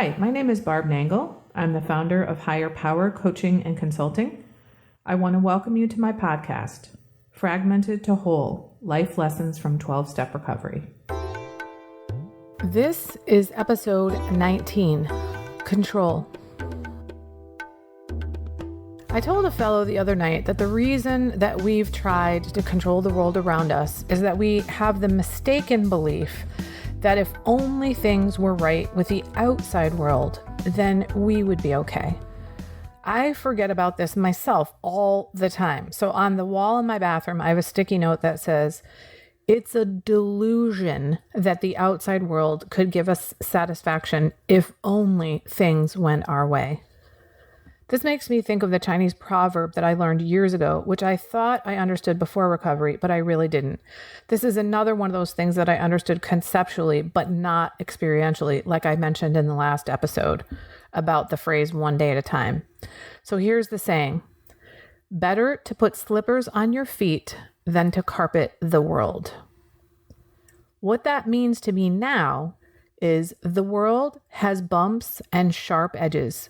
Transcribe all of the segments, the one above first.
Hi, my name is Barb Nangle. I'm the founder of Higher Power Coaching and Consulting. I want to welcome you to my podcast, Fragmented to Whole, Life Lessons from 12-Step Recovery. This is episode 19, Control. I told a fellow the other night that the reason that we've tried to control the world around us is that we have the mistaken belief that if only things were right with the outside world, then we would be okay. I forget about this myself all the time. So on the wall in my bathroom, I have a sticky note that says, "It's a delusion that the outside world could give us satisfaction if only things went our way." This makes me think of the Chinese proverb that I learned years ago, which I thought I understood before recovery, but I really didn't. This is another one of those things that I understood conceptually, but not experientially, like I mentioned in the last episode about the phrase one day at a time. So here's the saying: better to put slippers on your feet than to carpet the world. What that means to me now is the world has bumps and sharp edges,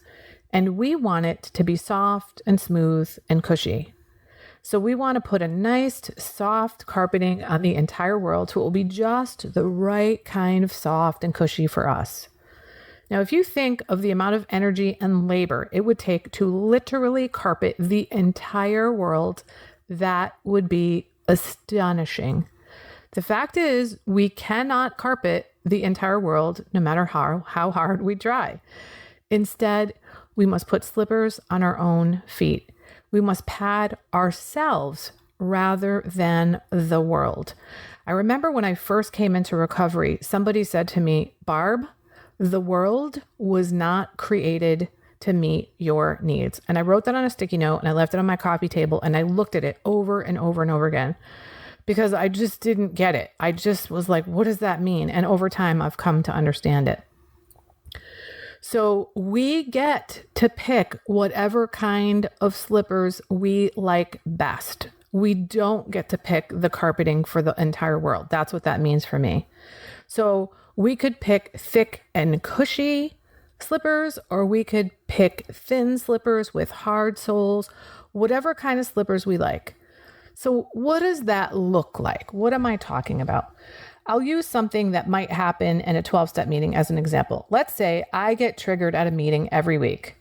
and we want it to be soft and smooth and cushy. So we want to put a nice, soft carpeting on the entire world so it will be just the right kind of soft and cushy for us. Now, if you think of the amount of energy and labor it would take to literally carpet the entire world, that would be astonishing. The fact is, we cannot carpet the entire world no matter how hard we try. Instead, we must put slippers on our own feet. We must pad ourselves rather than the world. I remember when I first came into recovery, somebody said to me, "Barb, the world was not created to meet your needs." And I wrote that on a sticky note and I left it on my coffee table and I looked at it over and over and over again because I just didn't get it. I just was like, what does that mean? And over time, I've come to understand it. So we get to pick whatever kind of slippers we like best. We don't get to pick the carpeting for the entire world. That's what that means for me. So we could pick thick and cushy slippers, or we could pick thin slippers with hard soles, whatever kind of slippers we like. So what does that look like? What am I talking about? I'll use something that might happen in a 12-step meeting as an example. Let's say I get triggered at a meeting every week.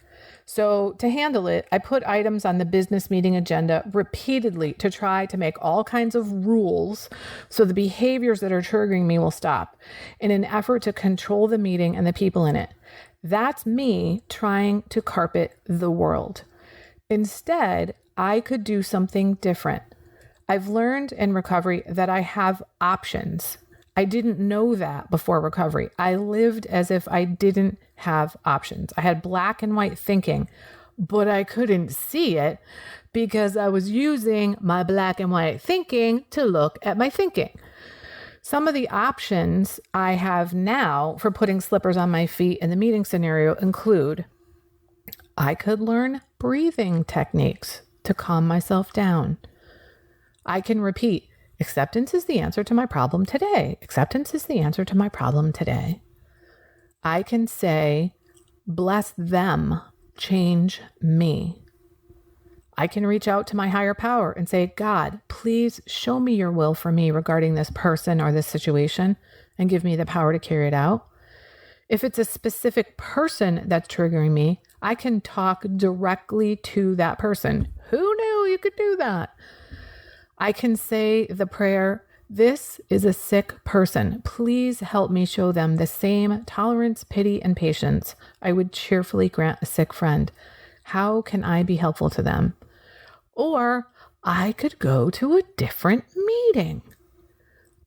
So to handle it, I put items on the business meeting agenda repeatedly to try to make all kinds of rules so the behaviors that are triggering me will stop in an effort to control the meeting and the people in it. That's me trying to carpet the world. Instead, I could do something different. I've learned in recovery that I have options. I didn't know that before recovery. I lived as if I didn't have options. I had black and white thinking, but I couldn't see it because I was using my black and white thinking to look at my thinking. Some of the options I have now for putting slippers on my feet in the meeting scenario include: I could learn breathing techniques to calm myself down. I can repeat, acceptance is the answer to my problem today. Acceptance is the answer to my problem today. I can say, bless them, change me. I can reach out to my higher power and say, God, please show me your will for me regarding this person or this situation and give me the power to carry it out. If it's a specific person that's triggering me, I can talk directly to that person. Who knew you could do that? I can say the prayer, this is a sick person. Please help me show them the same tolerance, pity, and patience I would cheerfully grant a sick friend. How can I be helpful to them? Or I could go to a different meeting.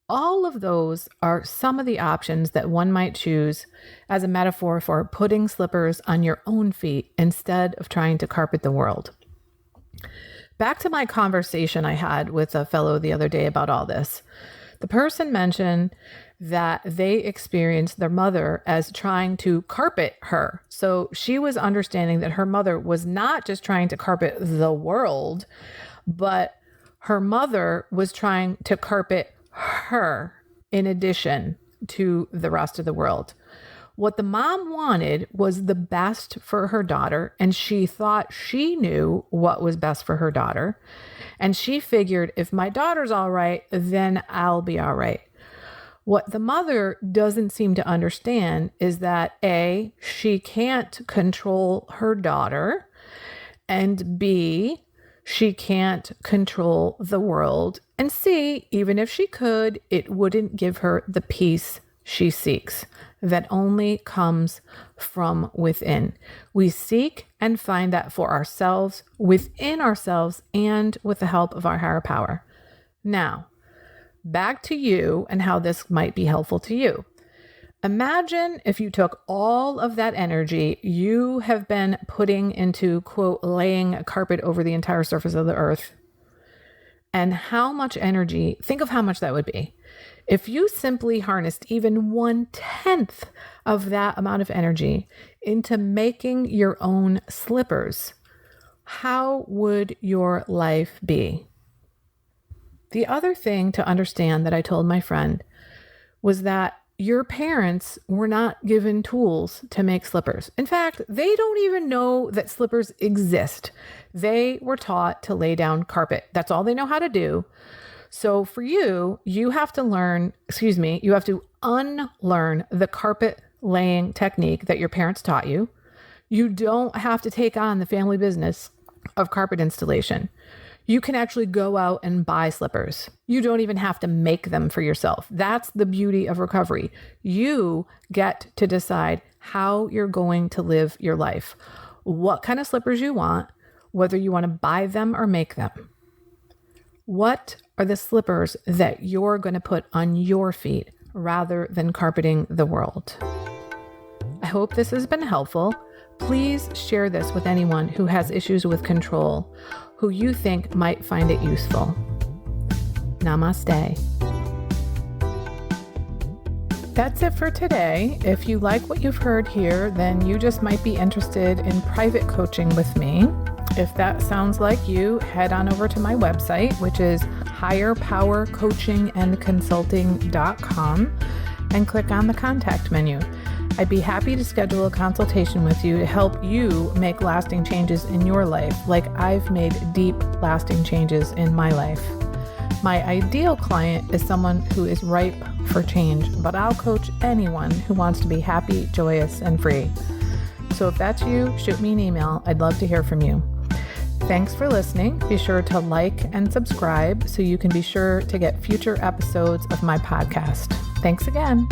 All of those are some of the options that one might choose as a metaphor for putting slippers on your own feet instead of trying to carpet the world. Back to my conversation I had with a fellow the other day about all this. The person mentioned that they experienced their mother as trying to carpet her. So she was understanding that her mother was not just trying to carpet the world, but her mother was trying to carpet her in addition to the rest of the world. What the mom wanted was the best for her daughter, and she thought she knew what was best for her daughter. And she figured, if my daughter's all right, then I'll be all right. What the mother doesn't seem to understand is that A, she can't control her daughter, and B, she can't control the world, and C, even if she could, it wouldn't give her the peace she seeks that only comes from within. We seek and find that for ourselves, within ourselves, and with the help of our higher power. Now, back to you and how this might be helpful to you. Imagine if you took all of that energy you have been putting into, quote, laying a carpet over the entire surface of the earth, and how much energy, think of how much that would be. If you simply harnessed even 1/10 of that amount of energy into making your own slippers, how would your life be? The other thing to understand that I told my friend was that your parents were not given tools to make slippers. In fact, they don't even know that slippers exist. They were taught to lay down carpet. That's all they know how to do. So for you, you have to unlearn the carpet laying technique that your parents taught you. You don't have to take on the family business of carpet installation. You can actually go out and buy slippers. You don't even have to make them for yourself. That's the beauty of recovery. You get to decide how you're going to live your life, what kind of slippers you want, whether you want to buy them or make them. What are the slippers that you're going to put on your feet rather than carpeting the world? I hope this has been helpful. Please share this with anyone who has issues with control, who you think might find it useful. Namaste. That's it for today. If you like what you've heard here, then you just might be interested in private coaching with me. If that sounds like you, head on over to my website, which is higherpowercoachingandconsulting.com, and click on the contact menu. I'd be happy to schedule a consultation with you to help you make lasting changes in your life, like I've made deep, lasting changes in my life. My ideal client is someone who is ripe for change, but I'll coach anyone who wants to be happy, joyous, and free. So if that's you, shoot me an email. I'd love to hear from you. Thanks for listening. Be sure to like and subscribe so you can be sure to get future episodes of my podcast. Thanks again.